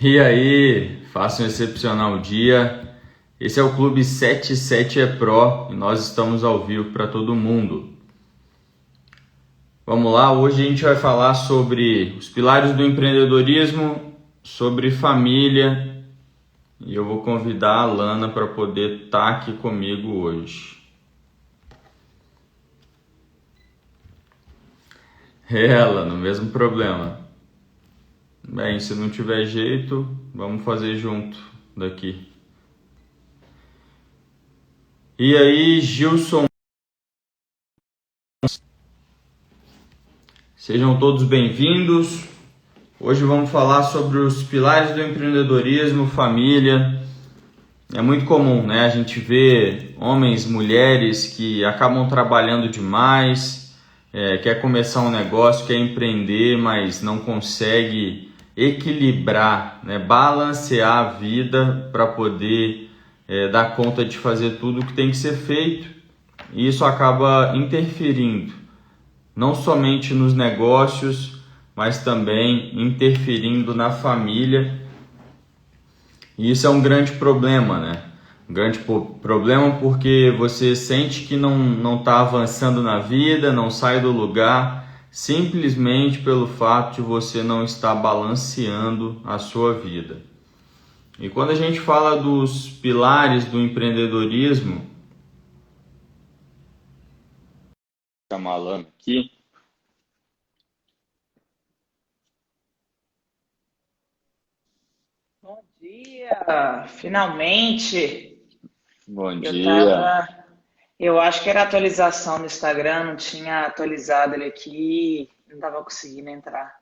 E aí, faça um excepcional dia. Esse é o Clube 77 é Pro e nós estamos ao vivo para todo mundo. Vamos lá, hoje a gente vai falar sobre os pilares do empreendedorismo, sobre família e eu vou convidar a Lana para poder estar aqui comigo hoje. Lana, mesmo problema. Bem, se não tiver jeito, vamos fazer junto daqui. E aí, Gilson? Sejam todos bem-vindos. Hoje vamos falar sobre os pilares do empreendedorismo, família. É muito comum, né? A gente vê homens, mulheres que acabam trabalhando demais, quer começar um negócio, quer empreender, mas não consegue equilibrar, né? Balancear a vida para poder dar conta de fazer tudo o que tem que ser feito. E isso acaba interferindo não somente nos negócios, mas também interferindo na família. E isso é um grande problema, né? Um grande problema porque você sente que não está avançando na vida, não sai do lugar, simplesmente pelo fato de você não estar balanceando a sua vida. E quando a gente fala dos pilares do empreendedorismo, chamar a Lana aqui. Bom dia! Finalmente! Bom Eu dia. tava. Eu acho que era atualização no Instagram, não tinha atualizado ele aqui, não tava conseguindo entrar.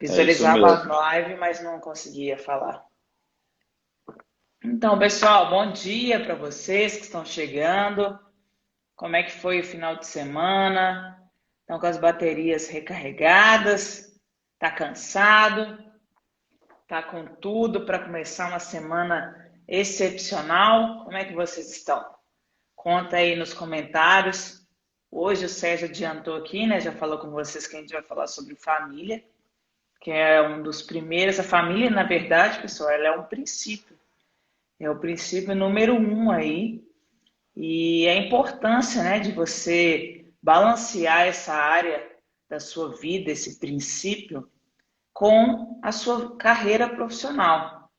É isso Visualizava a mesmo. live, mas não conseguia falar. Então, pessoal, bom dia para vocês que estão chegando. Como é que foi o final de semana? Estão com as baterias recarregadas? Tá cansado? Tá com tudo para começar uma semana excepcional? Como é que vocês estão? Conta aí nos comentários. Hoje o Sérgio adiantou aqui, né? Já falou com vocês que a gente vai falar sobre família, que é um dos primeiros. A família, na verdade, pessoal, ela é um princípio. É o princípio número um aí. E a importância, né, de você balancear essa área da sua vida, esse princípio, com a sua carreira profissional.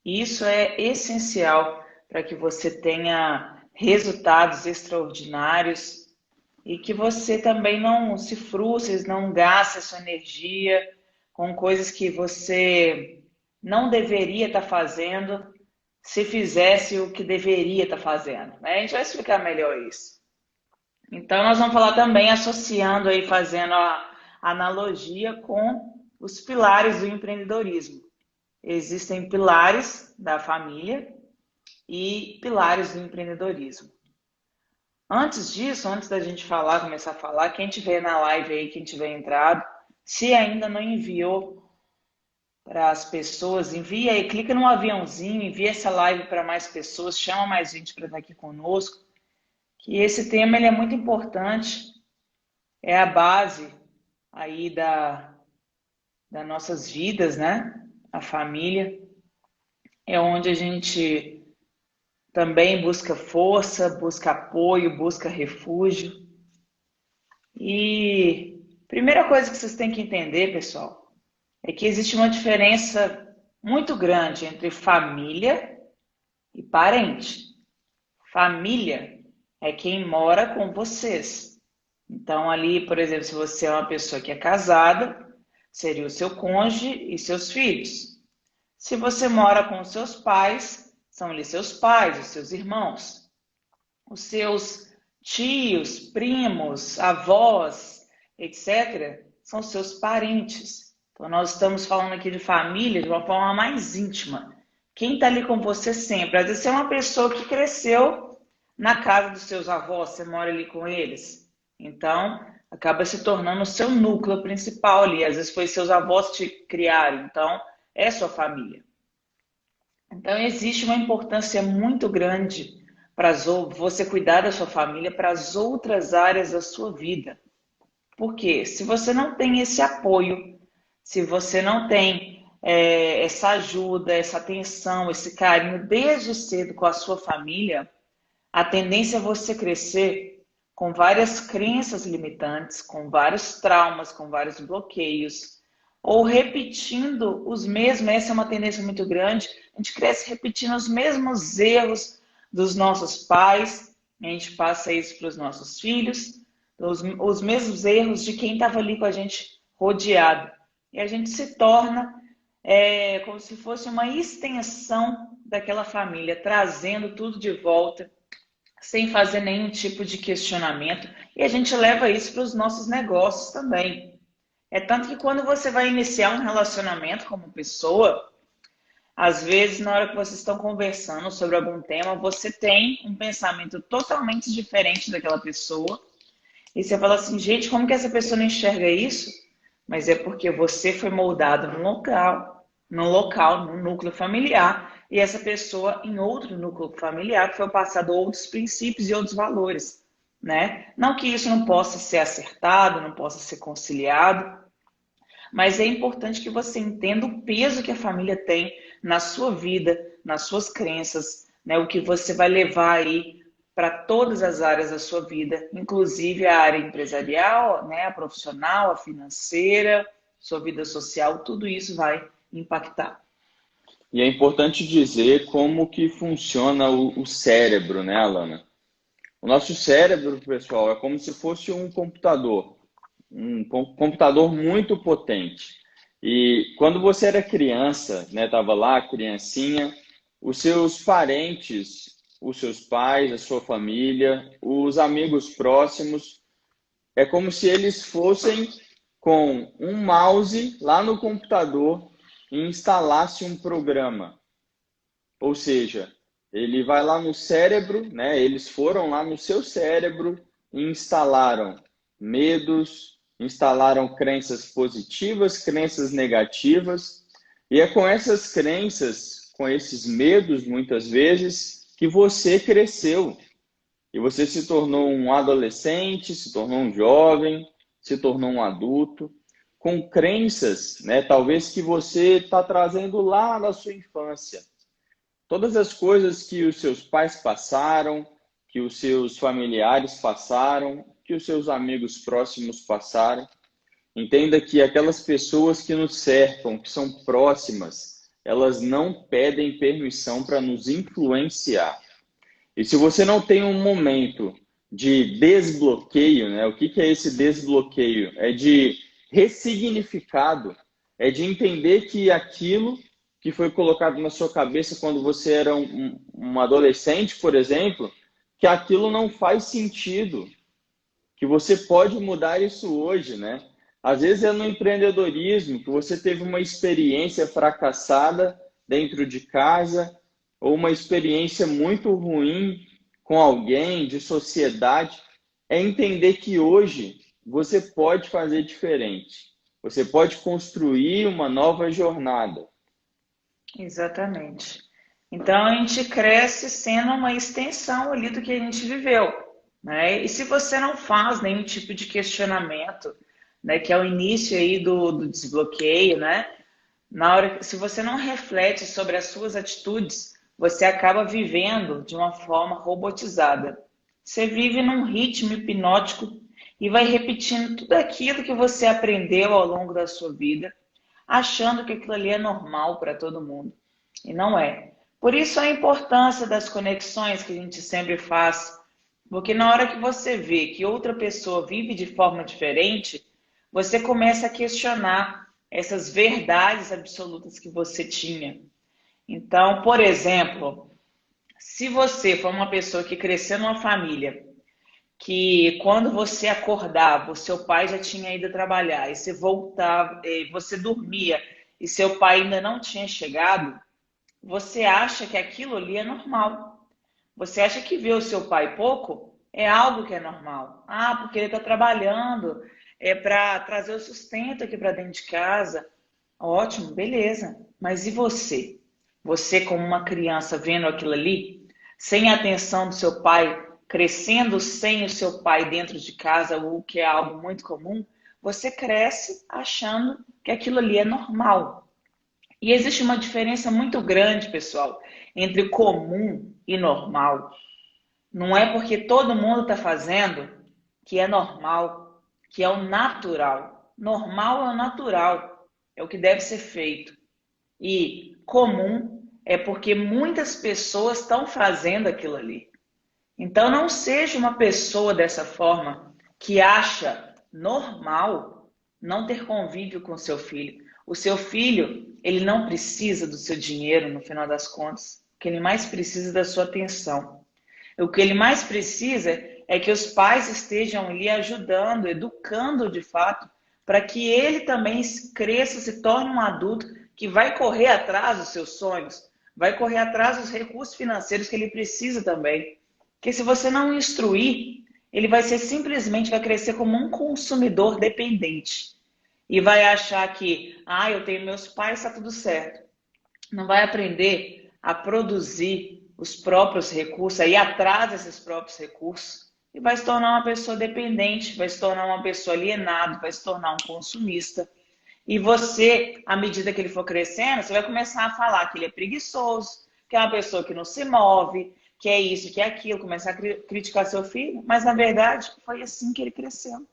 Isso é essencial para que você tenha resultados extraordinários e que você também não se frustre, não gaste a sua energia com coisas que você não deveria estar fazendo se fizesse o que deveria estar fazendo, né? A gente vai explicar melhor isso. Então, nós vamos falar também associando aí, fazendo a analogia com os pilares do empreendedorismo. Existem pilares da família e pilares do empreendedorismo. Antes disso, antes da gente falar, começar a falar, quem tiver na live aí, quem tiver entrado, se ainda não enviou para as pessoas, envia aí, clica no aviãozinho, envia essa live para mais pessoas, chama mais gente para estar aqui conosco, que esse tema ele é muito importante, é a base aí das nossas vidas, né? A família é onde a gente também busca força, busca apoio, busca refúgio. E primeira coisa que vocês têm que entender, pessoal, é que existe uma diferença muito grande entre família e parente. Família é quem mora com vocês. Então, ali, por exemplo, se você é uma pessoa que é casada, seria o seu cônjuge e seus filhos. Se você mora com os seus pais, são ali seus pais, os seus irmãos, os seus tios, primos, avós, etc., são seus parentes. Então, nós estamos falando aqui de família de uma forma mais íntima. Quem está ali com você sempre? Às vezes você é uma pessoa que cresceu na casa dos seus avós, você mora ali com eles. Então, acaba se tornando o seu núcleo principal ali. Às vezes foi seus avós que te criaram, então é sua família. Então, existe uma importância muito grande para você cuidar da sua família para as outras áreas da sua vida. Porque se você não tem esse apoio, se você não tem essa ajuda, essa atenção, esse carinho desde cedo com a sua família, a tendência é você crescer com várias crenças limitantes, com vários traumas, com vários bloqueios, ou repetindo os mesmos, essa é uma tendência muito grande, a gente cresce repetindo os mesmos erros dos nossos pais, a gente passa isso para os nossos filhos, os mesmos erros de quem estava ali com a gente rodeado. E a gente se torna como se fosse uma extensão daquela família, trazendo tudo de volta, sem fazer nenhum tipo de questionamento. E a gente leva isso para os nossos negócios também. É tanto que quando você vai iniciar um relacionamento como pessoa, às vezes, na hora que vocês estão conversando sobre algum tema, você tem um pensamento totalmente diferente daquela pessoa. E você fala assim, gente, como que essa pessoa não enxerga isso? Mas é porque você foi moldado num núcleo familiar, e essa pessoa em outro núcleo familiar que foi passado outros princípios e outros valores, né? Não que isso não possa ser acertado, não possa ser conciliado, mas é importante que você entenda o peso que a família tem na sua vida, nas suas crenças, né? O que você vai levar aí para todas as áreas da sua vida, inclusive a área empresarial, né? A profissional, a financeira, sua vida social, tudo isso vai impactar. E é importante dizer como que funciona o cérebro, né, Alana? O nosso cérebro, pessoal, é como se fosse um computador muito potente. E quando você era criança, né, tava lá, criancinha, os seus parentes, os seus pais, a sua família, os amigos próximos, é como se eles fossem com um mouse lá no computador e instalasse um programa. Ou seja, ele vai lá no cérebro, né? Eles foram lá no seu cérebro e instalaram medos, instalaram crenças positivas, crenças negativas. E é com essas crenças, com esses medos, muitas vezes, que você cresceu. E você se tornou um adolescente, se tornou um jovem, se tornou um adulto, com crenças, né? Talvez que você está trazendo lá da sua infância. Todas as coisas que os seus pais passaram, que os seus familiares passaram, que os seus amigos próximos passaram. Entenda que aquelas pessoas que nos cercam, que são próximas, elas não pedem permissão para nos influenciar. E se você não tem um momento de desbloqueio, né? O que é esse desbloqueio? É de ressignificado, é de entender que aquilo que foi colocado na sua cabeça quando você era um adolescente, por exemplo, que aquilo não faz sentido, que você pode mudar isso hoje, né? Às vezes é no empreendedorismo que você teve uma experiência fracassada dentro de casa ou uma experiência muito ruim com alguém de sociedade, é entender que hoje você pode fazer diferente. Você pode construir uma nova jornada. Exatamente. Então a gente cresce sendo uma extensão ali do que a gente viveu, né? E se você não faz nenhum tipo de questionamento, né, que é o início aí do desbloqueio, né? Se você não reflete sobre as suas atitudes, você acaba vivendo de uma forma robotizada. Você vive num ritmo hipnótico e vai repetindo tudo aquilo que você aprendeu ao longo da sua vida, achando que aquilo ali é normal para todo mundo. E não é. Por isso a importância das conexões que a gente sempre faz, porque na hora que você vê que outra pessoa vive de forma diferente, você começa a questionar essas verdades absolutas que você tinha. Então, por exemplo, se você for uma pessoa que cresceu numa família que quando você acordava, o seu pai já tinha ido trabalhar, e você voltava, e você dormia, e seu pai ainda não tinha chegado, você acha que aquilo ali é normal. Você acha que ver o seu pai pouco é algo que é normal. Ah, porque ele está trabalhando, é para trazer o sustento aqui para dentro de casa. Ótimo, beleza. Mas e você? Você, como uma criança, vendo aquilo ali, sem a atenção do seu pai, crescendo sem o seu pai dentro de casa, o que é algo muito comum, você cresce achando que aquilo ali é normal. E existe uma diferença muito grande, pessoal, entre comum e normal. Não é porque todo mundo está fazendo que é normal, que é o natural. Normal é o natural, é o que deve ser feito. E comum é porque muitas pessoas estão fazendo aquilo ali. Então não seja uma pessoa dessa forma que acha normal não ter convívio com seu filho. O seu filho, ele não precisa do seu dinheiro no final das contas. O que ele mais precisa é da sua atenção. O que ele mais precisa é que os pais estejam ali ajudando, educando de fato, para que ele também cresça, se torne um adulto que vai correr atrás dos seus sonhos, vai correr atrás dos recursos financeiros que ele precisa também. Porque se você não instruir, ele vai ser simplesmente, vai crescer como um consumidor dependente. E vai achar que, eu tenho meus pais, está tudo certo. Não vai aprender a produzir os próprios recursos, a ir atrás desses próprios recursos, e vai se tornar uma pessoa dependente, vai se tornar uma pessoa alienada, vai se tornar um consumista. E você, à medida que ele for crescendo, você vai começar a falar que ele é preguiçoso, que é uma pessoa que não se move, que é isso, que é aquilo, começar a criticar seu filho, mas na verdade foi assim que ele cresceu.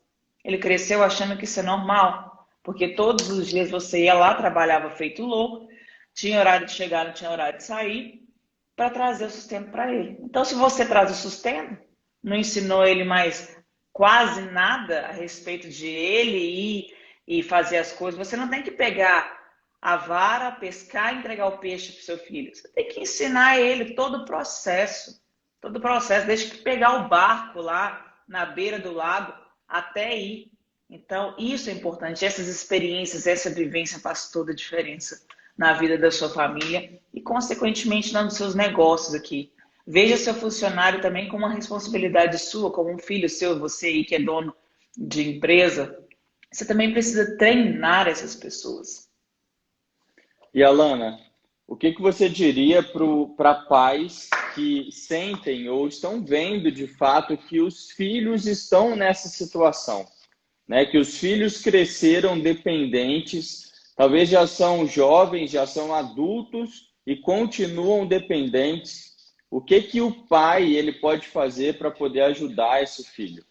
Ele cresceu achando que isso é normal, porque todos os dias você ia lá, trabalhava feito louco, tinha horário de chegar, não tinha horário de sair, para trazer o sustento para ele. Então, se você traz o sustento, não ensinou ele mais quase nada a respeito de ele e fazer as coisas, você não tem que pegar a vara, pescar e entregar o peixe para o seu filho. Você tem que ensinar ele todo o processo. Todo o processo, desde que pegar o barco lá na beira do lago até ir. Então, isso é importante. Essas experiências, essa vivência faz toda a diferença na vida da sua família e, consequentemente, nos seus negócios aqui. Veja seu funcionário também como uma responsabilidade sua, como um filho seu, você aí que é dono de empresa. Você também precisa treinar essas pessoas. E Alana, o que você diria para pais que sentem ou estão vendo de fato que os filhos estão nessa situação, né? Que os filhos cresceram dependentes, talvez já são jovens, já são adultos e continuam dependentes. O que o pai ele pode fazer para poder ajudar esse filho?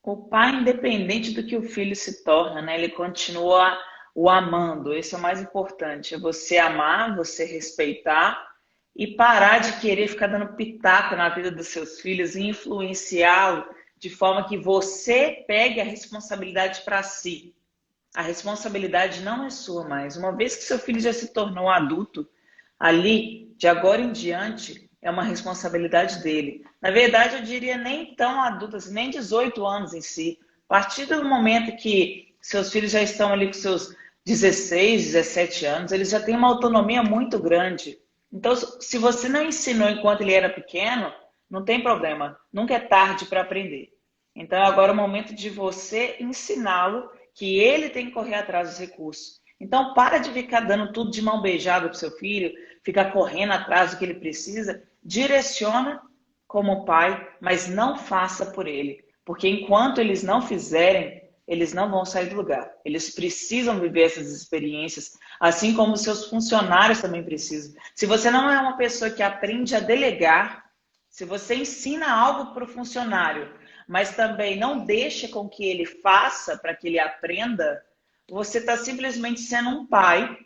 O pai, independente do que o filho se torna, né? Ele continua o amando. Esse é o mais importante. É você amar, você respeitar e parar de querer ficar dando pitaco na vida dos seus filhos e influenciá-lo de forma que você pegue a responsabilidade para si. A responsabilidade não é sua mais. Uma vez que seu filho já se tornou adulto, ali, de agora em diante, é uma responsabilidade dele. Na verdade, eu diria nem tão adulto, assim, nem 18 anos em si. A partir do momento que seus filhos já estão ali com seus 16, 17 anos, eles já têm uma autonomia muito grande. Então, se você não ensinou enquanto ele era pequeno, não tem problema. Nunca é tarde para aprender. Então, agora é o momento de você ensiná-lo que ele tem que correr atrás dos recursos. Então, para de ficar dando tudo de mão beijada para o seu filho, ficar correndo atrás do que ele precisa. Direciona como pai, mas não faça por ele. Porque enquanto eles não fizerem, eles não vão sair do lugar. Eles precisam viver essas experiências, assim como os seus funcionários também precisam. Se você não é uma pessoa que aprende a delegar, se você ensina algo para o funcionário, mas também não deixa com que ele faça para que ele aprenda, você está simplesmente sendo um pai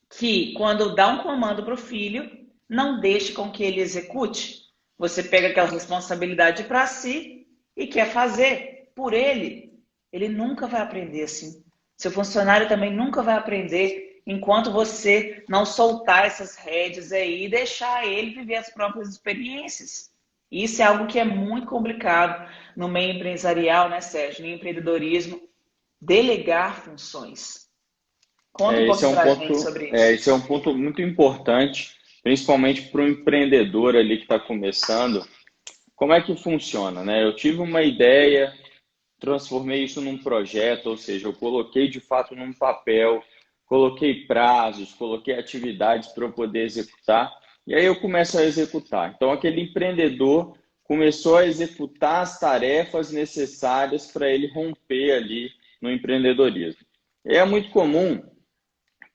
que, quando dá um comando para o filho, não deixa com que ele execute. Você pega aquela responsabilidade para si e quer fazer por ele. Ele nunca vai aprender assim. Seu funcionário também nunca vai aprender enquanto você não soltar essas rédeas aí e deixar ele viver as próprias experiências. Isso é algo que é muito complicado no meio empresarial, né, Sérgio? No empreendedorismo, delegar funções. Conta um pouquinho pra gente sobre isso. Esse é um ponto muito importante, principalmente para o empreendedor ali que está começando. Como é que funciona, né? Eu tive uma ideia, transformei isso num projeto, ou seja, eu coloquei de fato num papel, coloquei prazos, coloquei atividades para eu poder executar, e aí eu começo a executar. Então, aquele empreendedor começou a executar as tarefas necessárias para ele romper ali no empreendedorismo. E é muito comum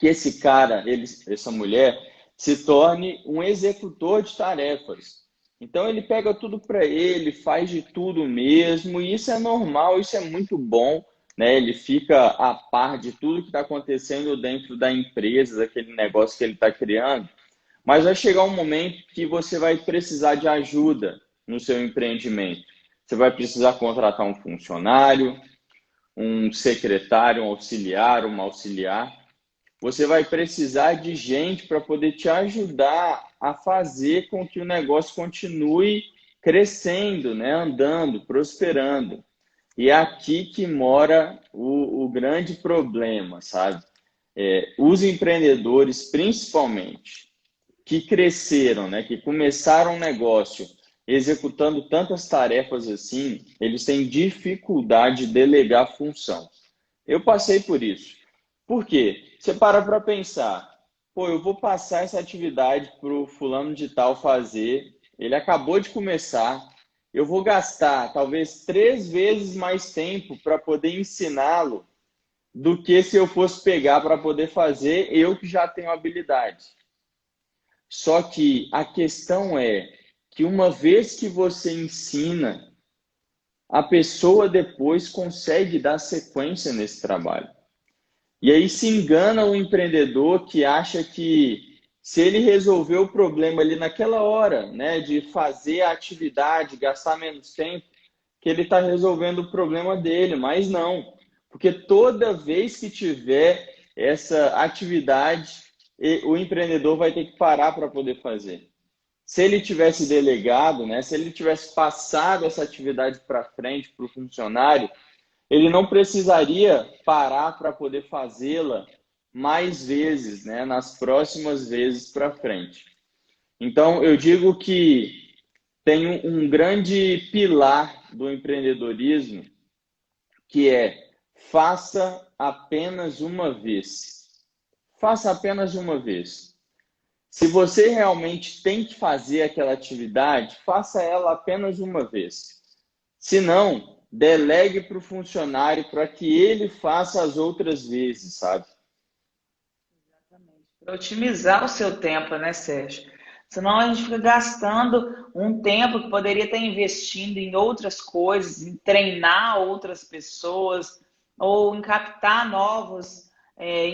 que esse cara, essa mulher, se torne um executor de tarefas. Então ele pega tudo para ele, faz de tudo mesmo, e isso é normal, isso é muito bom, né? Ele fica a par de tudo que está acontecendo dentro da empresa, daquele negócio que ele está criando. Mas vai chegar um momento que você vai precisar de ajuda no seu empreendimento. Você vai precisar contratar um funcionário, um secretário, um auxiliar, uma auxiliar. Você vai precisar de gente para poder te ajudar a fazer com que o negócio continue crescendo, né? Andando, prosperando. E é aqui que mora o grande problema, sabe? Os empreendedores, principalmente, que cresceram, né? Que começaram um negócio executando tantas tarefas assim, eles têm dificuldade de delegar função. Eu passei por isso. Por quê? Você para pensar, pô, eu vou passar essa atividade para o fulano de tal fazer, ele acabou de começar, eu vou gastar talvez 3 vezes mais tempo para poder ensiná-lo do que se eu fosse pegar para poder fazer eu que já tenho habilidade. Só que a questão é que uma vez que você ensina, a pessoa depois consegue dar sequência nesse trabalho. E aí se engana o empreendedor que acha que se ele resolver o problema ali naquela hora, né, de fazer a atividade, gastar menos tempo, que ele está resolvendo o problema dele, mas não. Porque toda vez que tiver essa atividade, o empreendedor vai ter que parar para poder fazer. Se ele tivesse delegado, né, se ele tivesse passado essa atividade para frente para o funcionário, ele não precisaria parar para poder fazê-la mais vezes, né, nas próximas vezes para frente. Então, eu digo que tem um grande pilar do empreendedorismo, que é faça apenas uma vez. Faça apenas uma vez. Se você realmente tem que fazer aquela atividade, faça ela apenas uma vez. Se não, delegue para o funcionário para que ele faça as outras vezes, sabe? Exatamente. Para otimizar o seu tempo, né, Sérgio? Senão a gente fica gastando um tempo que poderia estar investindo em outras coisas, em treinar outras pessoas, ou em captar novos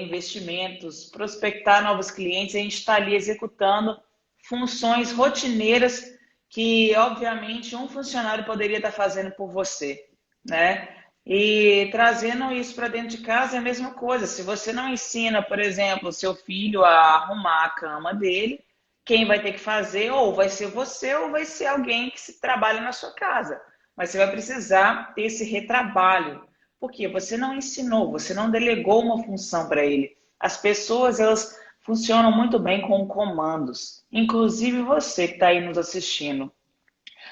investimentos, prospectar novos clientes. A gente está ali executando funções rotineiras que, obviamente, um funcionário poderia estar fazendo por você, né? E trazendo isso para dentro de casa é a mesma coisa. Se você não ensina, por exemplo, o seu filho a arrumar a cama dele, quem vai ter que fazer ou vai ser você ou vai ser alguém que se trabalha na sua casa. Mas você vai precisar ter esse retrabalho, porque você não ensinou, você não delegou uma função para ele. As pessoas, elas funcionam muito bem com comandos, inclusive você que está aí nos assistindo.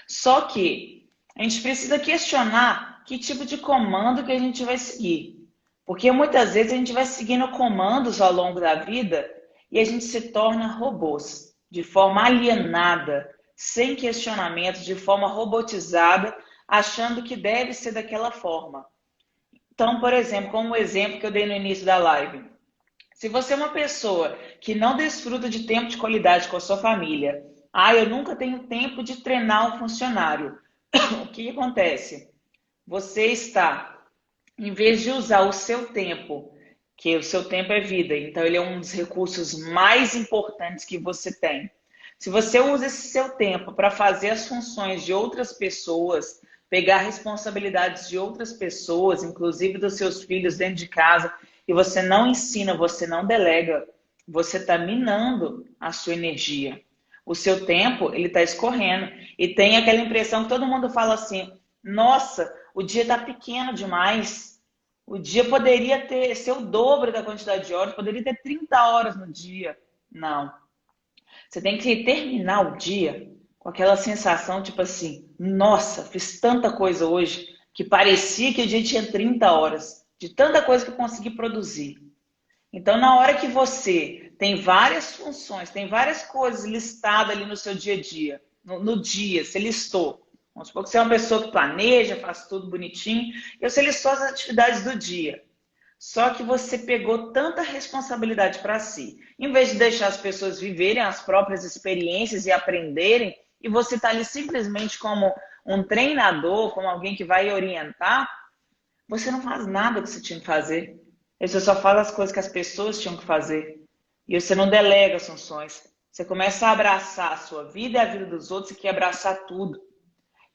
Só que a gente precisa questionar que tipo de comando que a gente vai seguir. Porque muitas vezes a gente vai seguindo comandos ao longo da vida e a gente se torna robôs, de forma alienada, sem questionamento, de forma robotizada, achando que deve ser daquela forma. Então, por exemplo, como o exemplo que eu dei no início da live, se você é uma pessoa que não desfruta de tempo de qualidade com a sua família, eu nunca tenho tempo de treinar um funcionário. O que acontece? Você está, em vez de usar o seu tempo, que o seu tempo é vida, então ele é um dos recursos mais importantes que você tem. Se você usa esse seu tempo para fazer as funções de outras pessoas, pegar responsabilidades de outras pessoas, inclusive dos seus filhos dentro de casa, e você não ensina, você não delega, você está minando a sua energia. O seu tempo, ele está escorrendo. E tem aquela impressão que todo mundo fala assim, nossa, o dia está pequeno demais. O dia poderia ser o dobro da quantidade de horas, poderia ter 30 horas no dia. Não. Você tem que terminar o dia com aquela sensação, tipo assim, nossa, fiz tanta coisa hoje que parecia que o dia tinha 30 horas, de tanta coisa que eu consegui produzir. Então, na hora que você tem várias funções, tem várias coisas listadas ali no seu dia a dia, no dia, você listou. Vamos supor que você é uma pessoa que planeja, faz tudo bonitinho, e você listou as atividades do dia. Só que você pegou tanta responsabilidade para si. Em vez de deixar as pessoas viverem as próprias experiências e aprenderem, e você está ali simplesmente como um treinador, como alguém que vai orientar, você não faz nada que você tinha que fazer. Você só faz as coisas que as pessoas tinham que fazer. E você não delega as funções. Você começa a abraçar a sua vida e a vida dos outros e quer abraçar tudo.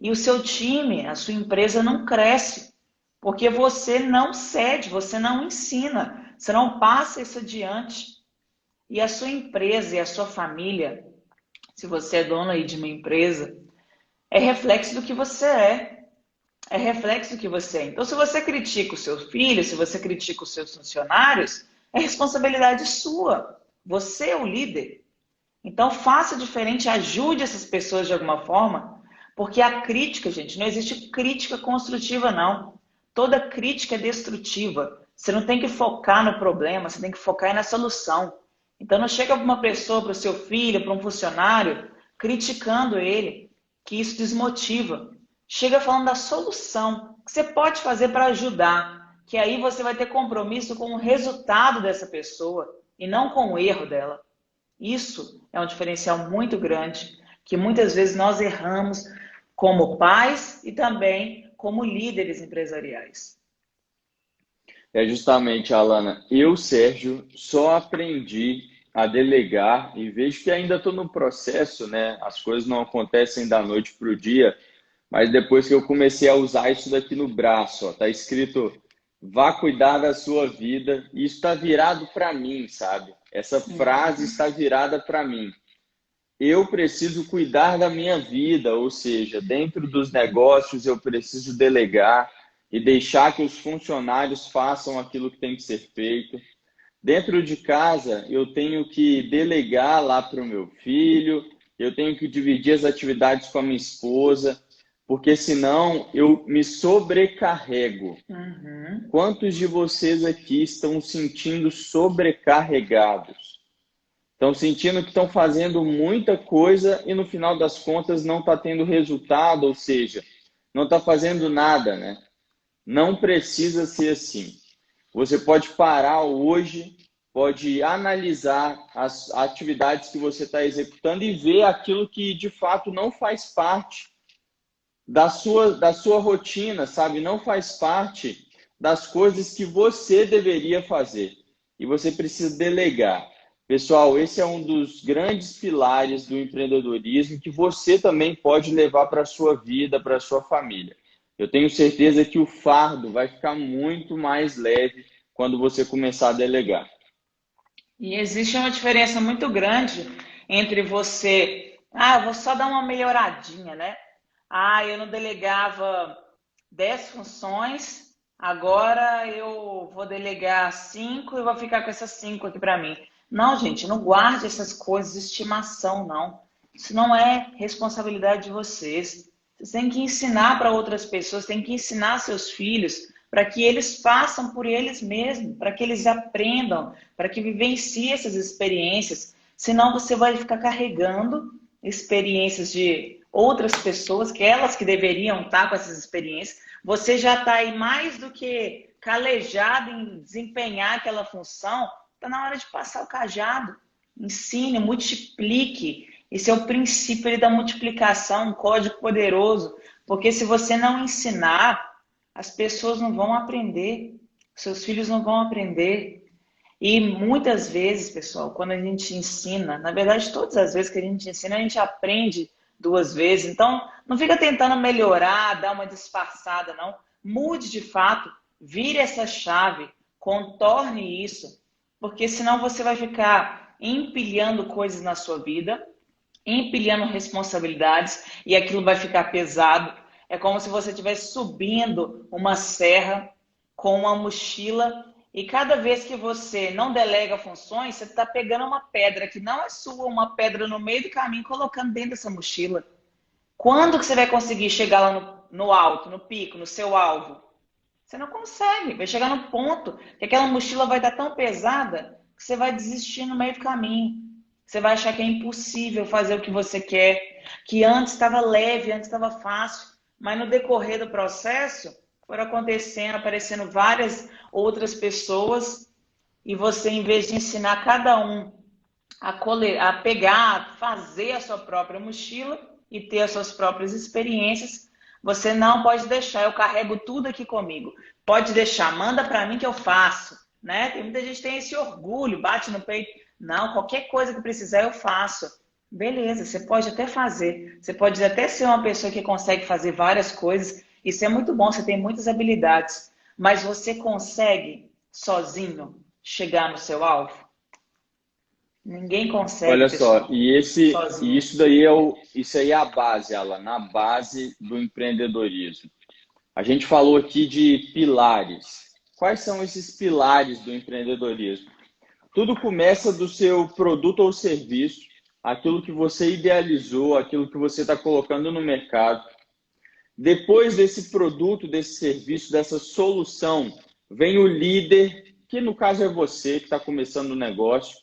E o seu time, a sua empresa não cresce. Porque você não cede, você não ensina, você não passa isso adiante. E a sua empresa e a sua família, se você é dono aí de uma empresa, é reflexo do que você é. É reflexo do que você é. Então, se você critica o seu filho, se você critica os seus funcionários, é responsabilidade sua. Você é o líder. Então, faça diferente, ajude essas pessoas de alguma forma, porque a crítica, gente, não existe crítica construtiva, não. Toda crítica é destrutiva. Você não tem que focar no problema, você tem que focar na solução. Então, não chega para uma pessoa, para o seu filho, para um funcionário, criticando ele, que isso desmotiva. Chega falando da solução, que você pode fazer para ajudar, que aí você vai ter compromisso com o resultado dessa pessoa e não com o erro dela. Isso é um diferencial muito grande, que muitas vezes nós erramos como pais e também como líderes empresariais. É justamente, Alana, eu, Sérgio, só aprendi a delegar e vejo que ainda estou no processo, né? As coisas não acontecem da noite para o dia, mas depois que eu comecei a usar isso daqui no braço, ó, tá escrito: vá cuidar da sua vida, e isso está virado para mim, sabe? Essa frase está virada para mim. Eu preciso cuidar da minha vida, ou seja, dentro dos negócios eu preciso delegar e deixar que os funcionários façam aquilo que tem que ser feito. Dentro de casa, eu tenho que delegar lá para o meu filho, eu tenho que dividir as atividades com a minha esposa, porque senão eu me sobrecarrego. Quantos de vocês aqui estão sentindo sobrecarregados? Estão sentindo que estão fazendo muita coisa e no final das contas não está tendo resultado, ou seja, não está fazendo nada, né? Não precisa ser assim. Você pode parar hoje, pode analisar as atividades que você está executando e ver aquilo que de fato não faz parte da sua rotina, sabe? Não faz parte das coisas que você deveria fazer. E você precisa delegar. Pessoal, esse é um dos grandes pilares do empreendedorismo que você também pode levar para a sua vida, para a sua família. Eu tenho certeza que o fardo vai ficar muito mais leve quando você começar a delegar. E existe uma diferença muito grande entre você, eu vou só dar uma melhoradinha, né? Eu não delegava 10 funções, agora eu vou delegar 5 e vou ficar com essas 5 aqui para mim. Não, gente, não guarde essas coisas de estimação, não. Isso não é responsabilidade de vocês. Vocês têm que ensinar para outras pessoas, têm que ensinar seus filhos para que eles façam por eles mesmos, para que eles aprendam, para que vivenciem essas experiências. Senão você vai ficar carregando experiências de outras pessoas, que elas que deveriam estar com essas experiências. Você já está aí mais do que calejado em desempenhar aquela função, está na hora de passar o cajado. Ensine, multiplique. Esse é o princípio da multiplicação, um código poderoso. Porque se você não ensinar, as pessoas não vão aprender, seus filhos não vão aprender. E muitas vezes, pessoal, quando a gente ensina, na verdade, todas as vezes que a gente ensina, a gente aprende 2 vezes. Então, não fica tentando melhorar, dar uma disfarçada, não. Mude de fato, vire essa chave, contorne isso, porque senão você vai ficar empilhando coisas na sua vida, empilhando responsabilidades, e aquilo vai ficar pesado. É como se você estivesse subindo uma serra com uma mochila e cada vez que você não delega funções, você está pegando uma pedra que não é sua, uma pedra no meio do caminho, colocando dentro dessa mochila. Quando que você vai conseguir chegar lá no alto, no pico, no seu alvo? Você não consegue. Vai chegar no ponto que aquela mochila vai estar tão pesada que você vai desistir no meio do caminho. Você vai achar que é impossível fazer o que você quer, que antes estava leve, antes estava fácil, mas no decorrer do processo foram acontecendo, aparecendo várias outras pessoas, e você, em vez de ensinar cada um a pegar, fazer a sua própria mochila e ter as suas próprias experiências, você não pode deixar, eu carrego tudo aqui comigo. Pode deixar, manda para mim que eu faço, né? Tem muita gente que tem esse orgulho, bate no peito. Não, qualquer coisa que precisar eu faço. Beleza, você pode até fazer. Você pode até ser uma pessoa que consegue fazer várias coisas. Isso é muito bom, você tem muitas habilidades. Mas você consegue, sozinho, chegar no seu alvo? Ninguém consegue, Olha só, pessoal, e sozinho. isso aí é a base, Alan, a base do empreendedorismo. A gente falou aqui de pilares. Quais são esses pilares do empreendedorismo? Tudo começa do seu produto ou serviço, aquilo que você idealizou, aquilo que você está colocando no mercado. Depois desse produto, desse serviço, dessa solução, vem o líder, que no caso é você que está começando o negócio.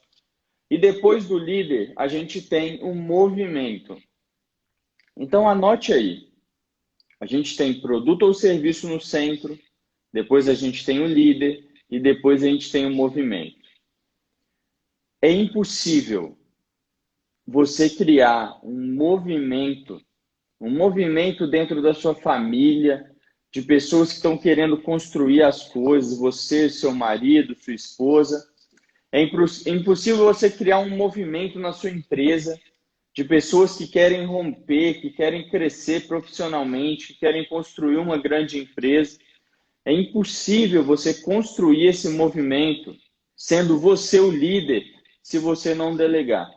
E depois do líder, a gente tem um movimento. Então anote aí. A gente tem produto ou serviço no centro, depois a gente tem o líder e depois a gente tem o movimento. É impossível você criar um movimento dentro da sua família, de pessoas que estão querendo construir as coisas, você, seu marido, sua esposa. É impossível você criar um movimento na sua empresa de pessoas que querem romper, que querem crescer profissionalmente, que querem construir uma grande empresa. É impossível você construir esse movimento sendo você o líder se você não delegar.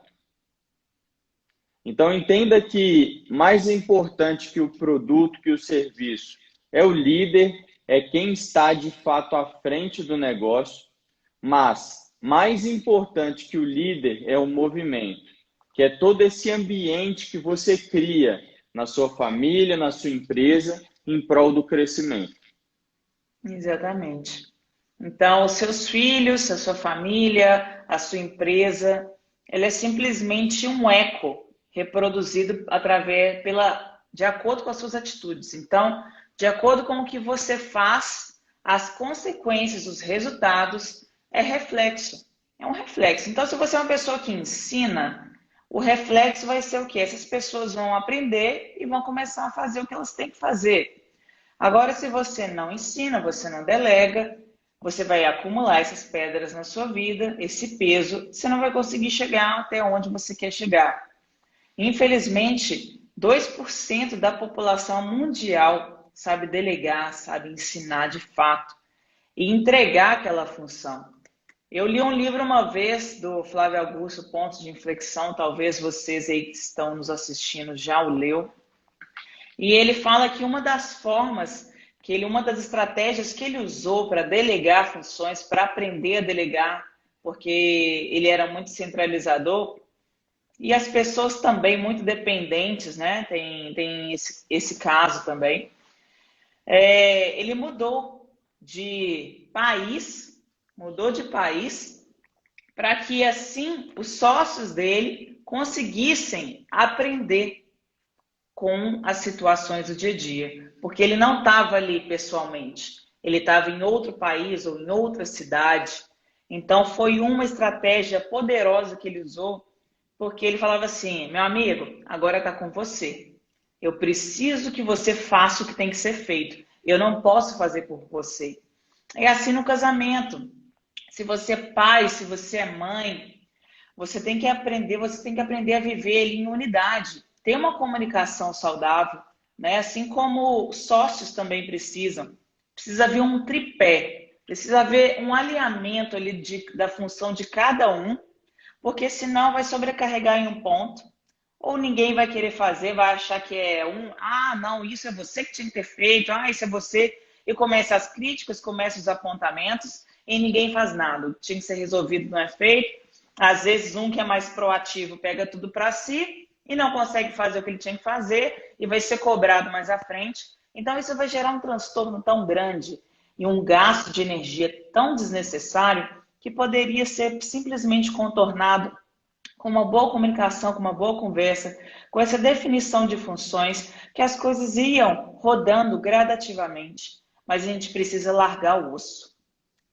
Então entenda que mais importante que o produto, que o serviço, é o líder, é quem está de fato à frente do negócio, mas mais importante que o líder é o movimento, que é todo esse ambiente que você cria na sua família, na sua empresa, em prol do crescimento. Exatamente. Então, os seus filhos, a sua família, a sua empresa, ela é simplesmente um eco reproduzido de acordo com as suas atitudes. Então, de acordo com o que você faz, as consequências, os resultados é reflexo. É um reflexo. Então, se você é uma pessoa que ensina, o reflexo vai ser o quê? Essas pessoas vão aprender e vão começar a fazer o que elas têm que fazer. Agora, se você não ensina, você não delega, você vai acumular essas pedras na sua vida, esse peso, você não vai conseguir chegar até onde você quer chegar. Infelizmente, 2% da população mundial sabe delegar, sabe ensinar de fato e entregar aquela função. Eu li um livro uma vez do Flávio Augusto, Pontos de Inflexão, talvez vocês aí que estão nos assistindo já o leu. E ele fala que uma das formas, uma das estratégias que ele usou para delegar funções, para aprender a delegar, porque ele era muito centralizador, e as pessoas também muito dependentes, né? Tem esse caso também. Ele mudou de país para que assim os sócios dele conseguissem aprender com as situações do dia a dia, porque ele não estava ali pessoalmente, ele estava em outro país ou em outra cidade. Então foi uma estratégia poderosa que ele usou, porque ele falava assim: meu amigo, agora está com você. Eu preciso que você faça o que tem que ser feito. Eu não posso fazer por você. É assim no casamento. Se você é pai, se você é mãe, você tem que aprender a viver em unidade. Ter uma comunicação saudável, né? Assim como sócios também precisam. Precisa haver um tripé, precisa haver um alinhamento ali da função de cada um, porque senão vai sobrecarregar em um ponto, ou ninguém vai querer fazer, vai achar que não, isso é você que tinha que ter feito, isso é você, e começam as críticas, começam os apontamentos, e ninguém faz nada. O que tinha que ser resolvido não é feito. Às vezes um que é mais proativo pega tudo para si e não consegue fazer o que ele tinha que fazer e vai ser cobrado mais à frente. Então isso vai gerar um transtorno tão grande e um gasto de energia tão desnecessário que poderia ser simplesmente contornado com uma boa comunicação, com uma boa conversa, com essa definição de funções, que as coisas iam rodando gradativamente. mas a gente precisa largar o osso.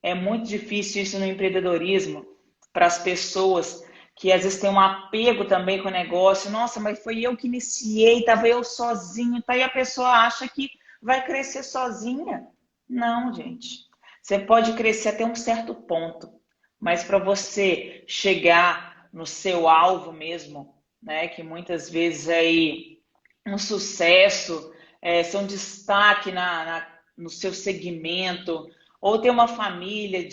É muito difícil isso no empreendedorismo para as pessoas que às vezes têm um apego também com o negócio. Nossa, mas foi eu que iniciei, estava eu sozinho, tá? E a pessoa acha que vai crescer sozinha. Não, gente. Você pode crescer até um certo ponto, mas para você chegar no seu alvo mesmo, né, que muitas vezes é aí um sucesso, ser um destaque no seu segmento, ou ter uma família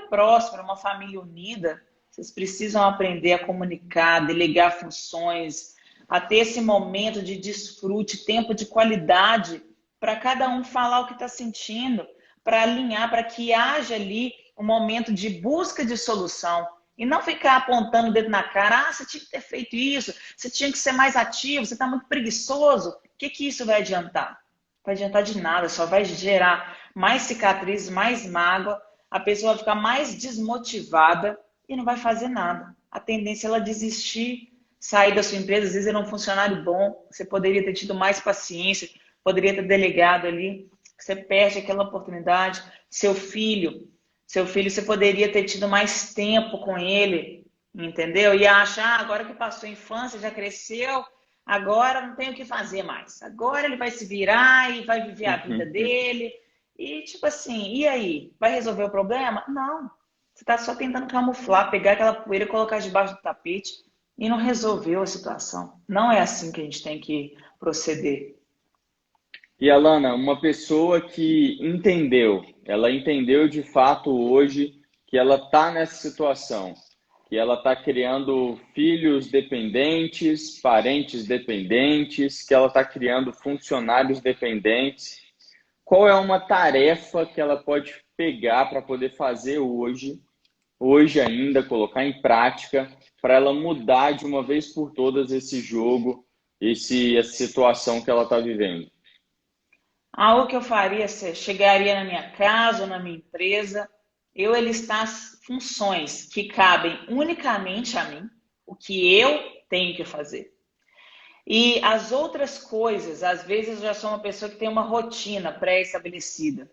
próspera, uma família unida, vocês precisam aprender a comunicar, delegar funções, a ter esse momento de desfrute, tempo de qualidade, para cada um falar o que está sentindo, para alinhar, para que haja ali um momento de busca de solução. E não ficar apontando o dedo na cara, você tinha que ter feito isso, você tinha que ser mais ativo, você está muito preguiçoso. O que isso vai adiantar? Não vai adiantar de nada, só vai gerar mais cicatrizes, mais mágoa, a pessoa vai ficar mais desmotivada e não vai fazer nada. A tendência é ela desistir, sair da sua empresa, às vezes era um funcionário bom, você poderia ter tido mais paciência, poderia ter delegado ali, você perde aquela oportunidade. Seu filho, você poderia ter tido mais tempo com ele, entendeu? E acha, agora que passou a infância, já cresceu, agora não tem o que fazer mais. Agora ele vai se virar e vai viver a vida dele. E tipo assim, e aí? Vai resolver o problema? Não. Você está só tentando camuflar, pegar aquela poeira e colocar debaixo do tapete e não resolveu a situação. Não é assim que a gente tem que proceder. E Alana, uma pessoa que ela entendeu de fato hoje que ela está nessa situação, que ela está criando filhos dependentes, parentes dependentes, que ela está criando funcionários dependentes. Qual é uma tarefa que ela pode pegar para poder fazer hoje ainda, colocar em prática, para ela mudar de uma vez por todas esse jogo, essa situação que ela está vivendo? Algo que eu faria, chegaria na minha casa ou na minha empresa, eu listar as funções que cabem unicamente a mim, o que eu tenho que fazer. E as outras coisas, às vezes eu já sou uma pessoa que tem uma rotina pré-estabelecida.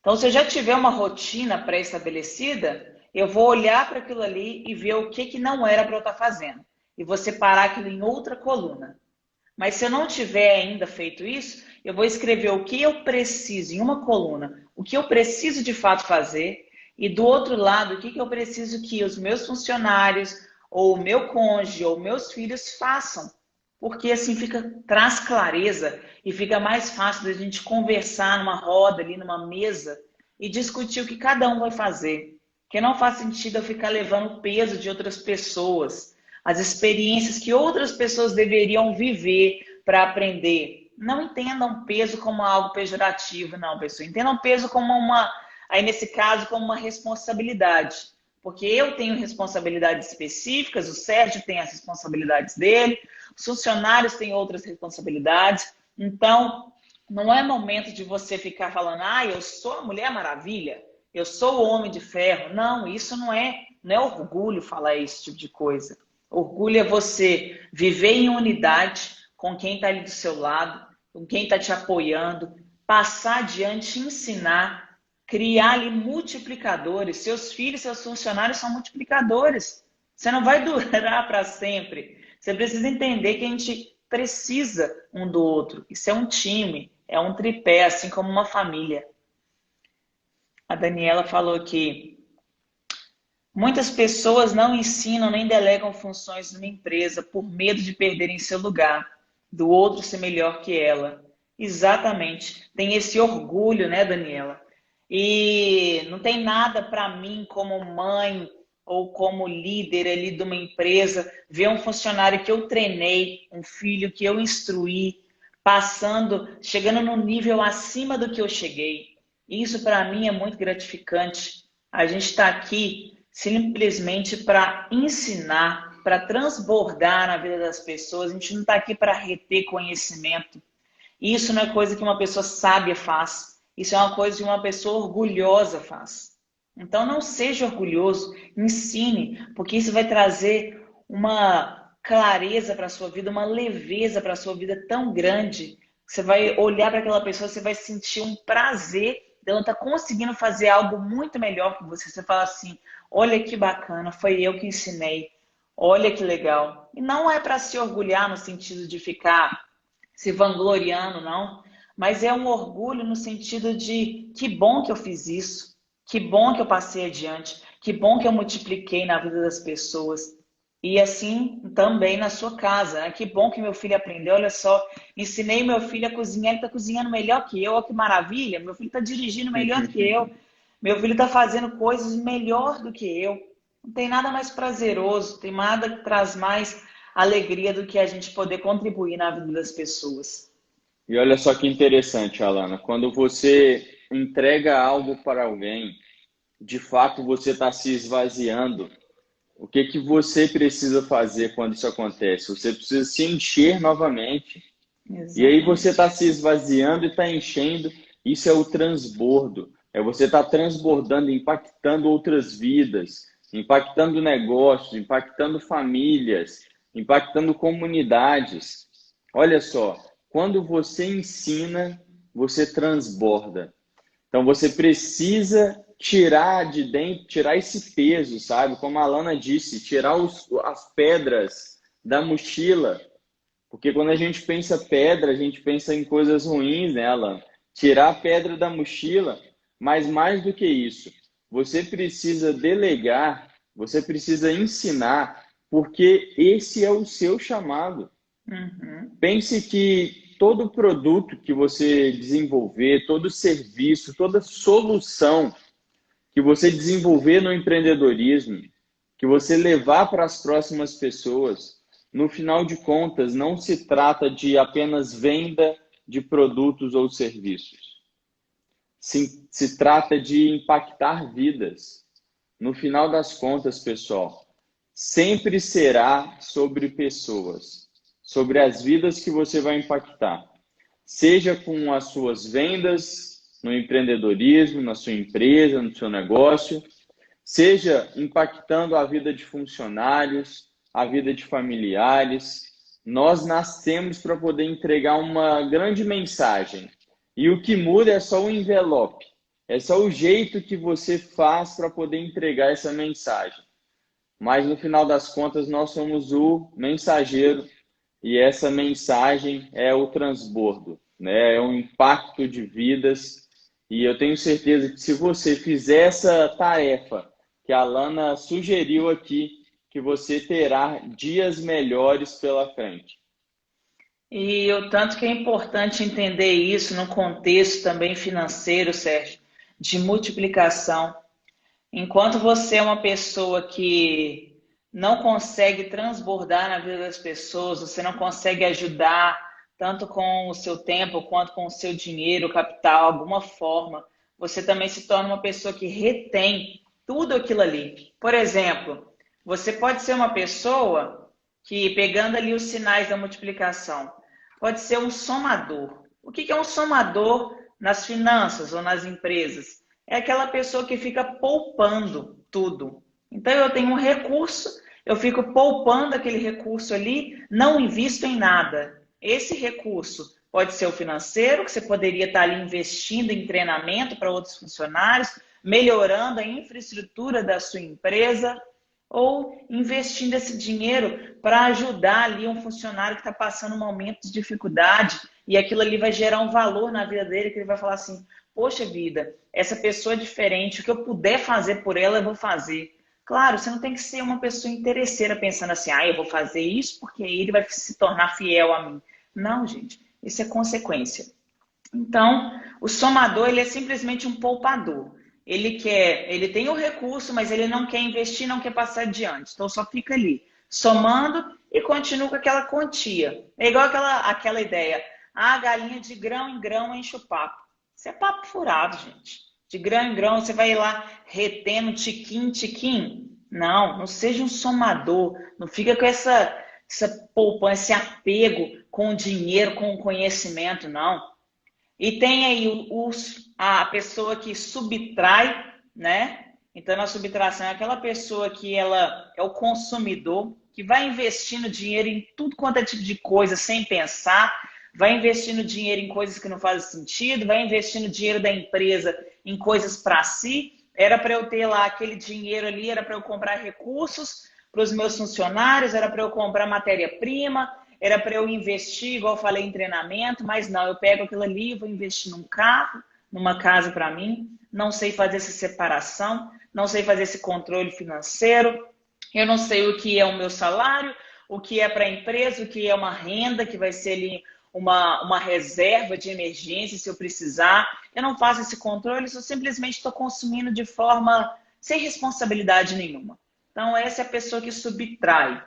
Então, se eu já tiver uma rotina pré-estabelecida, eu vou olhar para aquilo ali e ver o que não era para eu estar fazendo. E vou separar aquilo em outra coluna. Mas se eu não tiver ainda feito isso, eu vou escrever o que eu preciso em uma coluna, o que eu preciso de fato fazer, e do outro lado, o que eu preciso que os meus funcionários, ou o meu cônjuge, ou meus filhos façam. Porque assim traz clareza e fica mais fácil da gente conversar numa roda ali, numa mesa, e discutir o que cada um vai fazer. Porque não faz sentido eu ficar levando o peso de outras pessoas, as experiências que outras pessoas deveriam viver para aprender. Não entendam peso como algo pejorativo, não, pessoal. Entendam peso como aí nesse caso, como uma responsabilidade. Porque eu tenho responsabilidades específicas, o Sérgio tem as responsabilidades dele, os funcionários têm outras responsabilidades. Então, não é momento de você ficar falando, eu sou a Mulher Maravilha, eu sou o Homem de Ferro. Não, isso não é orgulho falar esse tipo de coisa. Orgulho é você viver em unidade com quem está ali do seu lado, com quem está te apoiando, passar adiante, ensinar, criar ali multiplicadores. Seus filhos, seus funcionários são multiplicadores. Você não vai durar para sempre. Você precisa entender que a gente precisa um do outro. Isso é um time, é um tripé, assim como uma família. A Daniela falou que muitas pessoas não ensinam nem delegam funções numa empresa por medo de perderem seu lugar, do outro ser melhor que ela. Exatamente. Tem esse orgulho, né, Daniela? E não tem nada para mim como mãe ou como líder ali de uma empresa, ver um funcionário que eu treinei, um filho que eu instruí, chegando num nível acima do que eu cheguei. Isso para mim é muito gratificante. A gente está aqui simplesmente para ensinar, para transbordar na vida das pessoas. A gente não está aqui para reter conhecimento. Isso não é coisa que uma pessoa sábia faz. Isso é uma coisa que uma pessoa orgulhosa faz. Então não seja orgulhoso, ensine, porque isso vai trazer uma clareza para a sua vida, uma leveza para a sua vida tão grande. Você vai olhar para aquela pessoa, você vai sentir um prazer dela estar conseguindo fazer algo muito melhor que você. Você fala assim, olha que bacana, foi eu que ensinei. Olha que legal. E não é para se orgulhar no sentido de ficar se vangloriando, não. Mas é um orgulho no sentido de que bom que eu fiz isso. Que bom que eu passei adiante. Que bom que eu multipliquei na vida das pessoas. E assim também na sua casa, né? Que bom que meu filho aprendeu. Olha só, ensinei meu filho a cozinhar, ele está cozinhando melhor que eu. Olha que maravilha. Meu filho está dirigindo melhor do que eu. Meu filho está fazendo coisas melhor do que eu. Não tem nada mais prazeroso, tem nada que traz mais alegria do que a gente poder contribuir na vida das pessoas. E olha só que interessante, Alana, quando você entrega algo para alguém, de fato você está se esvaziando. O que que você precisa fazer quando isso acontece? Você precisa se encher novamente. E aí você Exatamente. está se esvaziando e está enchendo. Isso é o transbordo. É você estar transbordando, impactando outras vidas, impactando negócios, impactando famílias, impactando comunidades. Olha só, quando você ensina, você transborda. Então você precisa tirar de dentro, tirar esse peso, sabe? Como a Alana disse, tirar as pedras da mochila. Porque quando a gente pensa pedra, a gente pensa em coisas ruins, né, Alana? Tirar a pedra da mochila, mas mais do que isso, você precisa delegar, você precisa ensinar, porque esse é o seu chamado. Uhum. Pense que todo produto que você desenvolver, todo serviço, toda solução que você desenvolver no empreendedorismo, que você levar para as próximas pessoas, no final de contas, não se trata de apenas venda de produtos ou serviços. Se trata de impactar vidas. No final das contas, pessoal, sempre será sobre pessoas, sobre as vidas que você vai impactar. Seja com as suas vendas, no empreendedorismo, na sua empresa, no seu negócio, seja impactando a vida de funcionários, a vida de familiares. Nós nascemos para poder entregar uma grande mensagem. E o que muda é só o envelope, é só o jeito que você faz para poder entregar essa mensagem. Mas no final das contas, nós somos o mensageiro e essa mensagem é o transbordo, né? É um impacto de vidas. E eu tenho certeza que se você fizer essa tarefa que a Alana sugeriu aqui, que você terá dias melhores pela frente. E o tanto que é importante entender isso no contexto também financeiro, Sérgio, de multiplicação. Enquanto você é uma pessoa que não consegue transbordar na vida das pessoas, você não consegue ajudar tanto com o seu tempo quanto com o seu dinheiro, capital, alguma forma, você também se torna uma pessoa que retém tudo aquilo ali. Por exemplo, você pode ser uma pessoa que, pegando ali os sinais da multiplicação, pode ser um somador. O que é um somador nas finanças ou nas empresas? É aquela pessoa que fica poupando tudo. Então eu tenho um recurso, eu fico poupando aquele recurso ali, não invisto em nada. Esse recurso pode ser o financeiro, que você poderia estar ali investindo em treinamento para outros funcionários, melhorando a infraestrutura da sua empresa, ou investindo esse dinheiro para ajudar ali um funcionário que está passando um momento de dificuldade e aquilo ali vai gerar um valor na vida dele, que ele vai falar assim, poxa vida, essa pessoa é diferente, o que eu puder fazer por ela, eu vou fazer. Claro, você não tem que ser uma pessoa interesseira pensando assim, eu vou fazer isso porque ele vai se tornar fiel a mim. Não, gente, isso é consequência. Então, o somador, ele é simplesmente um poupador. Ele tem o recurso, mas ele não quer investir, não quer passar adiante. Então, só fica ali, somando e continua com aquela quantia. É igual aquela ideia, a galinha de grão em grão enche o papo. Isso é papo furado, gente. De grão em grão, você vai lá retendo tiquinho, tiquinho. Não seja um somador. Não fica com essa poupança, esse apego com o dinheiro, com o conhecimento, não. E tem aí a pessoa que subtrai, né? Então, a subtração é aquela pessoa que ela é o consumidor, que vai investindo dinheiro em tudo quanto é tipo de coisa, sem pensar. vai investindo dinheiro em coisas que não fazem sentido, vai investindo dinheiro da empresa em coisas para si. Era para eu ter lá aquele dinheiro ali, era para eu comprar recursos para os meus funcionários, era para eu comprar matéria-prima, era para eu investir, igual eu falei, em treinamento, mas não, eu pego aquilo ali, vou investir num carro, numa casa para mim, não sei fazer essa separação, não sei fazer esse controle financeiro, eu não sei o que é o meu salário, o que é para a empresa, o que é uma renda, que vai ser ali uma reserva de emergência se eu precisar. Eu não faço esse controle, eu simplesmente estou consumindo de forma sem responsabilidade nenhuma. Então, essa é a pessoa que subtrai.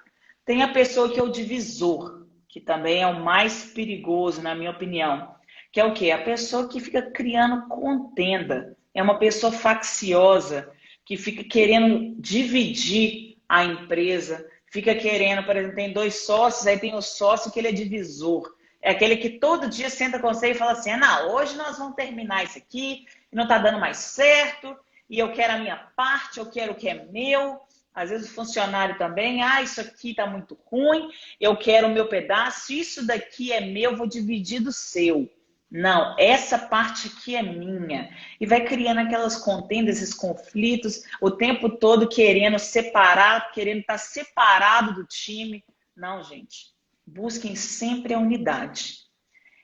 Tem a pessoa que é o divisor, que também é o mais perigoso, na minha opinião. Que é o quê? A pessoa que fica criando contenda. É uma pessoa facciosa, que fica querendo dividir a empresa, fica querendo, por exemplo, tem 2 sócios, aí tem o sócio que ele é divisor. É aquele que todo dia senta com você e fala assim, não, hoje nós vamos terminar isso aqui, não está dando mais certo, e eu quero a minha parte, eu quero o que é meu. Às vezes o funcionário também, isso aqui está muito ruim, eu quero o meu pedaço, isso daqui é meu, vou dividir do seu. Não, essa parte aqui é minha. E vai criando aquelas contendas, esses conflitos, o tempo todo querendo separar, querendo estar separado do time. Não, gente. Busquem sempre a unidade.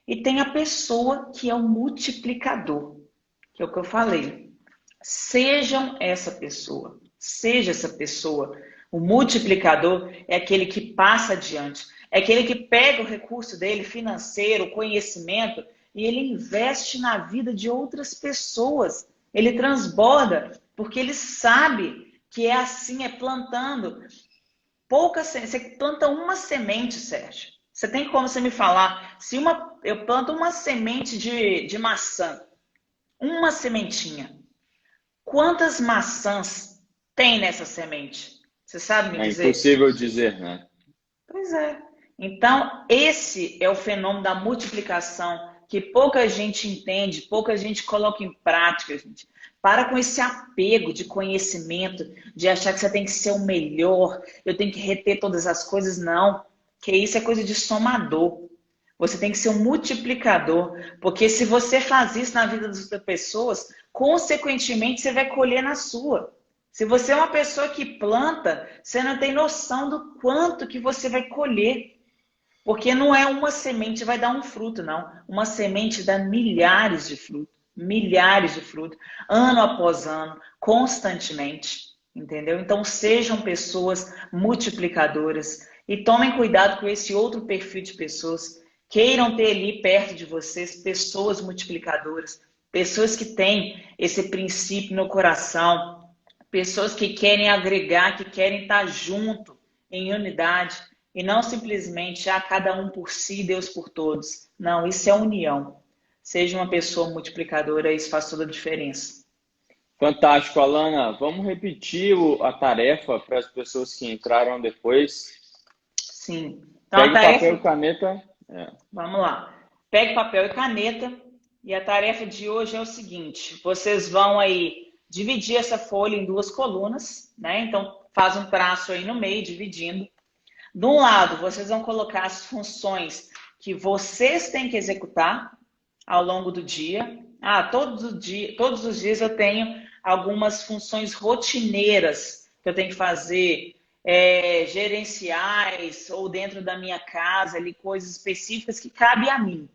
E tem a pessoa que é o multiplicador, que é o que eu falei. Sejam essa pessoa. Seja essa pessoa. O multiplicador é aquele que passa adiante. É aquele que pega o recurso dele, financeiro, o conhecimento, e ele investe na vida de outras pessoas. Ele transborda, porque ele sabe que é assim, é plantando. Você planta uma semente, Sérgio. Você tem como você me falar, eu planto uma semente de maçã, uma sementinha. Quantas maçãs tem nessa semente? Você sabe me dizer? É impossível dizer, né? Pois é. Então, esse é o fenômeno da multiplicação que pouca gente entende, pouca gente coloca em prática, gente. Para com esse apego de conhecimento, de achar que você tem que ser o melhor, eu tenho que reter todas as coisas. Não, que isso é coisa de somador. Você tem que ser um multiplicador, porque se você faz isso na vida das outras pessoas, consequentemente você vai colher na sua. Se você é uma pessoa que planta, você não tem noção do quanto que você vai colher. Porque não é uma semente vai dar um fruto, não. Uma semente dá milhares de frutos, ano após ano, constantemente, entendeu? Então sejam pessoas multiplicadoras e tomem cuidado com esse outro perfil de pessoas. Queiram ter ali perto de vocês pessoas multiplicadoras, pessoas que têm esse princípio no coração, pessoas que querem agregar, que querem estar junto, em unidade. E não simplesmente, cada um por si, Deus por todos. Não, isso é união. Seja uma pessoa multiplicadora, isso faz toda a diferença. Fantástico, Alana. Vamos repetir a tarefa para as pessoas que entraram depois. Sim. Então, Pegue papel e caneta. Vamos lá. Pegue papel e caneta. E a tarefa de hoje é o seguinte. Vocês vão aí dividir essa folha em 2 colunas, né? Então, faz um traço aí no meio, dividindo. De um lado, vocês vão colocar as funções que vocês têm que executar ao longo do dia. Todos os dias eu tenho algumas funções rotineiras que eu tenho que fazer, gerenciais ou dentro da minha casa, ali, coisas específicas que cabem a mim.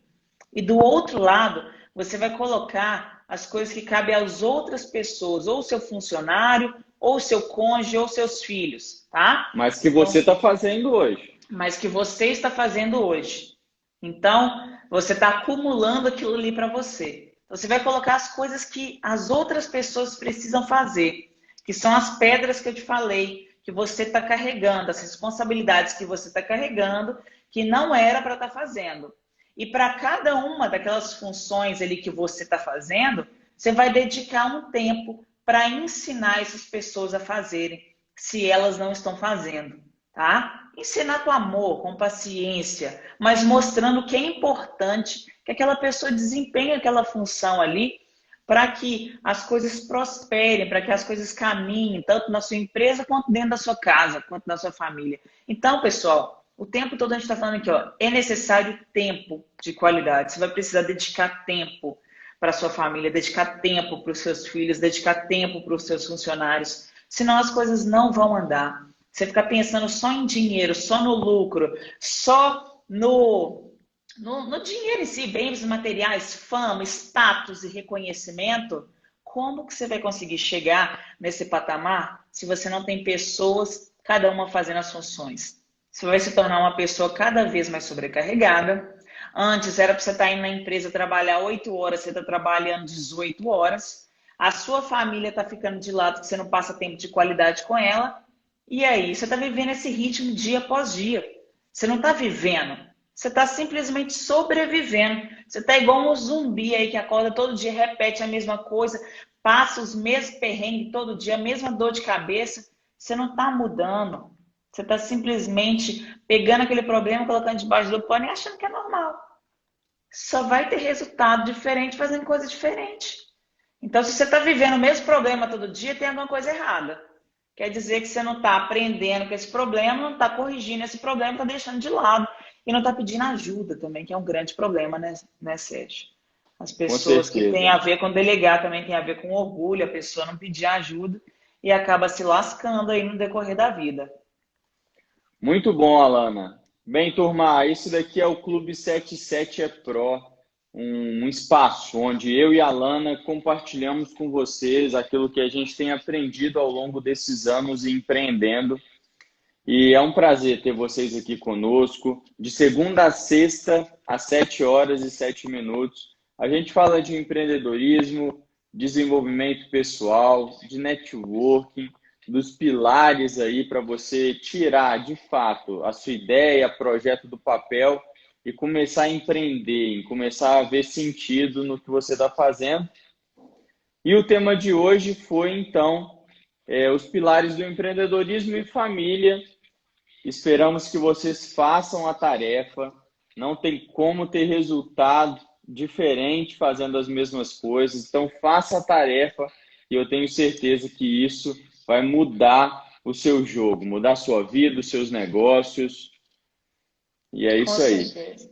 E do outro lado, você vai colocar as coisas que cabem às outras pessoas, ou seu funcionário, ou seu cônjuge, ou seus filhos, tá? Mas que você está fazendo hoje. Mas que você está fazendo hoje. Então, você está acumulando aquilo ali para você. Então, você vai colocar as coisas que as outras pessoas precisam fazer, que são as pedras que eu te falei, que você está carregando, as responsabilidades que você está carregando, que não era para estar fazendo. E para cada uma daquelas funções ali que você está fazendo, você vai dedicar um tempo para ensinar essas pessoas a fazerem, se elas não estão fazendo, tá? Ensinar com amor, com paciência, mas mostrando que é importante que aquela pessoa desempenhe aquela função ali para que as coisas prosperem, para que as coisas caminhem, tanto na sua empresa quanto dentro da sua casa, quanto na sua família. Então, pessoal, O tempo todo a gente está falando aqui, ó, é necessário tempo de qualidade. Você vai precisar dedicar tempo para sua família, dedicar tempo para os seus filhos, dedicar tempo para os seus funcionários. Senão as coisas não vão andar. Você ficar pensando só em dinheiro, só no lucro, só no dinheiro em si, bens materiais, fama, status e reconhecimento, como que você vai conseguir chegar nesse patamar se você não tem pessoas, cada uma fazendo as funções? Você vai se tornar uma pessoa cada vez mais sobrecarregada. Antes era para você estar indo na empresa trabalhar 8 horas, você está trabalhando 18 horas. A sua família está ficando de lado, porque você não passa tempo de qualidade com ela. E aí, você está vivendo esse ritmo dia após dia. Você não está vivendo. Você está simplesmente sobrevivendo. Você está igual um zumbi aí que acorda todo dia, repete a mesma coisa, passa os mesmos perrengues todo dia, a mesma dor de cabeça. Você não está mudando. Você está simplesmente pegando aquele problema, colocando debaixo do pano e achando que é normal. Só vai ter resultado diferente fazendo coisa diferente. Então, se você está vivendo o mesmo problema todo dia, tem alguma coisa errada. Quer dizer que você não está aprendendo com esse problema, não está corrigindo esse problema, está deixando de lado. E não está pedindo ajuda também, que é um grande problema, né, Sérgio? As pessoas que têm a ver com delegar também tem a ver com orgulho, a pessoa não pedir ajuda e acaba se lascando aí no decorrer da vida. Muito bom, Alana. Bem, turma, esse daqui é o Clube 77 é Pro, um espaço onde eu e a Alana compartilhamos com vocês aquilo que a gente tem aprendido ao longo desses anos empreendendo. E é um prazer ter vocês aqui conosco, de segunda a sexta, às 7 horas e 7 minutos. A gente fala de empreendedorismo, desenvolvimento pessoal, de networking, dos pilares aí para você tirar, de fato, a sua ideia, projeto do papel e começar a empreender, começar a ver sentido no que você está fazendo. E o tema de hoje foi, então, os pilares do empreendedorismo e família. Esperamos que vocês façam a tarefa. Não tem como ter resultado diferente fazendo as mesmas coisas. Então, faça a tarefa e eu tenho certeza que isso vai mudar o seu jogo, mudar a sua vida, os seus negócios. E é isso aí.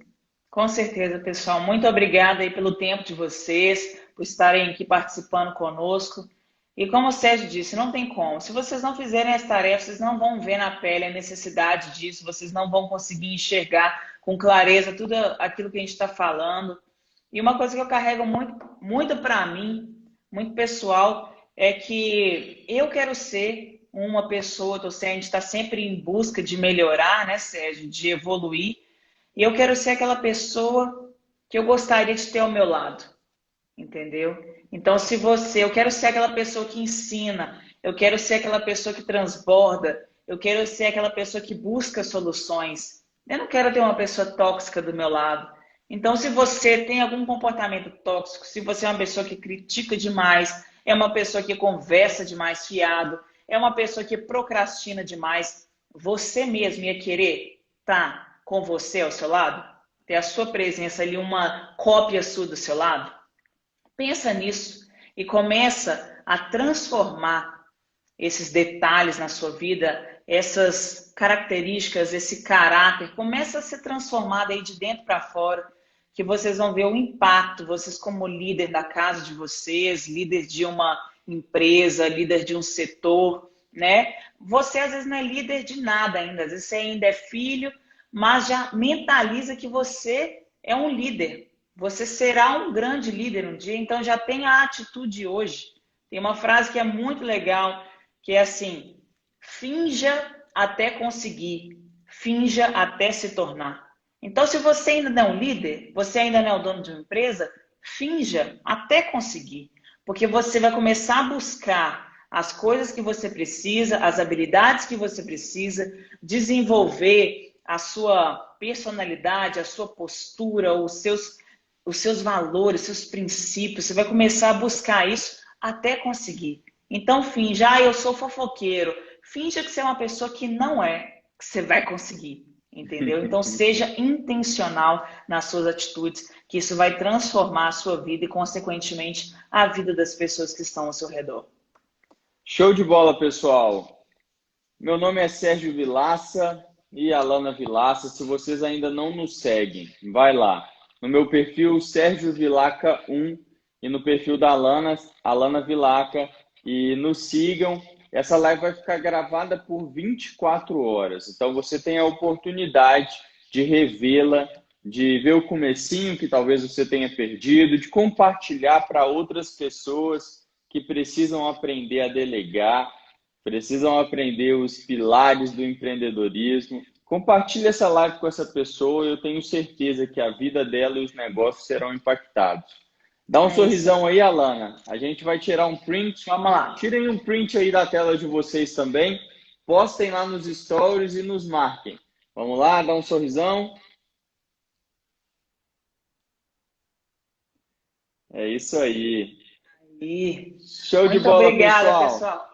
Com certeza, pessoal. Muito obrigada aí pelo tempo de vocês, por estarem aqui participando conosco. E como o Sérgio disse, não tem como. Se vocês não fizerem as tarefas, vocês não vão ver na pele a necessidade disso, vocês não vão conseguir enxergar com clareza tudo aquilo que a gente está falando. E uma coisa que eu carrego muito para mim, muito pessoal, é que eu quero ser uma pessoa, a gente está sempre em busca de melhorar, né, Sérgio, de evoluir. E eu quero ser aquela pessoa que eu gostaria de ter ao meu lado, entendeu? Então, eu quero ser aquela pessoa que ensina, eu quero ser aquela pessoa que transborda, eu quero ser aquela pessoa que busca soluções. Eu não quero ter uma pessoa tóxica do meu lado. Então, se você tem algum comportamento tóxico, se você é uma pessoa que critica demais, é uma pessoa que conversa demais fiado, é uma pessoa que procrastina demais, você mesmo ia querer estar com você ao seu lado? Ter a sua presença ali, uma cópia sua do seu lado? Pensa nisso e começa a transformar esses detalhes na sua vida, essas características, esse caráter, começa a ser transformado aí de dentro para fora, que vocês vão ver o impacto, vocês como líder da casa de vocês, líder de uma empresa, líder de um setor, né? Você às vezes não é líder de nada ainda, às vezes você ainda é filho, mas já mentaliza que você é um líder. Você será um grande líder um dia, então já tenha a atitude hoje. Tem uma frase que é muito legal, que é assim: finja até conseguir, finja até se tornar. Então, se você ainda não é um líder, você ainda não é o dono de uma empresa, finja até conseguir. Porque você vai começar a buscar as coisas que você precisa, as habilidades que você precisa, desenvolver a sua personalidade, a sua postura, os seus valores, seus princípios. Você vai começar a buscar isso até conseguir. Então, finja, eu sou fofoqueiro. Finja que você é uma pessoa que não é, que você vai conseguir. Entendeu? Então, seja intencional nas suas atitudes, que isso vai transformar a sua vida e, consequentemente, a vida das pessoas que estão ao seu redor. Show de bola, pessoal! Meu nome é Sérgio Vilaça, e Alana Vilaça. Se vocês ainda não nos seguem, vai lá. No meu perfil, Sérgio Vilaca 1, e no perfil da Alana, Alana Vilaca, e nos sigam. Essa live vai ficar gravada por 24 horas, então você tem a oportunidade de revê-la, de ver o comecinho que talvez você tenha perdido, de compartilhar para outras pessoas que precisam aprender a delegar, precisam aprender os pilares do empreendedorismo. Compartilhe essa live com essa pessoa, eu tenho certeza que a vida dela e os negócios serão impactados. Dá um É isso. sorrisão aí, Alana. A gente vai tirar um print. Vamos lá. Tirem um print aí da tela de vocês também. Postem lá nos stories e nos marquem. Vamos lá, dá um sorrisão. É isso aí. E Show de muito bola, obrigada, pessoal. pessoal.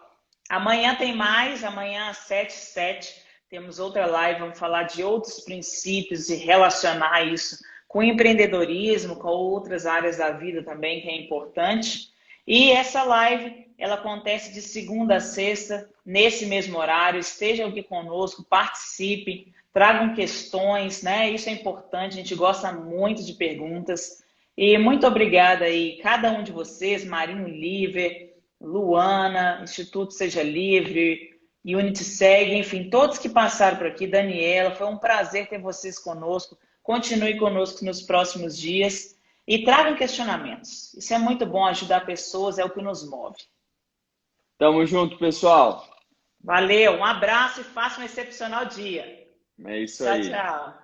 Amanhã tem mais, amanhã às 7h07 temos outra live, vamos falar de outros princípios e relacionar isso com empreendedorismo, com outras áreas da vida também, que é importante. E essa live, ela acontece de segunda a sexta, nesse mesmo horário. Estejam aqui conosco, participem, tragam questões, né? Isso é importante, a gente gosta muito de perguntas. E muito obrigada aí, cada um de vocês, Marinho Liver, Luana, Instituto Seja Livre, Unity Seg, enfim, todos que passaram por aqui, Daniela, foi um prazer ter vocês conosco. Continue conosco nos próximos dias e tragam questionamentos. Isso é muito bom, ajudar pessoas é o que nos move. Tamo junto, pessoal. Valeu, um abraço e faça um excepcional dia. É isso Tchau, aí. tchau.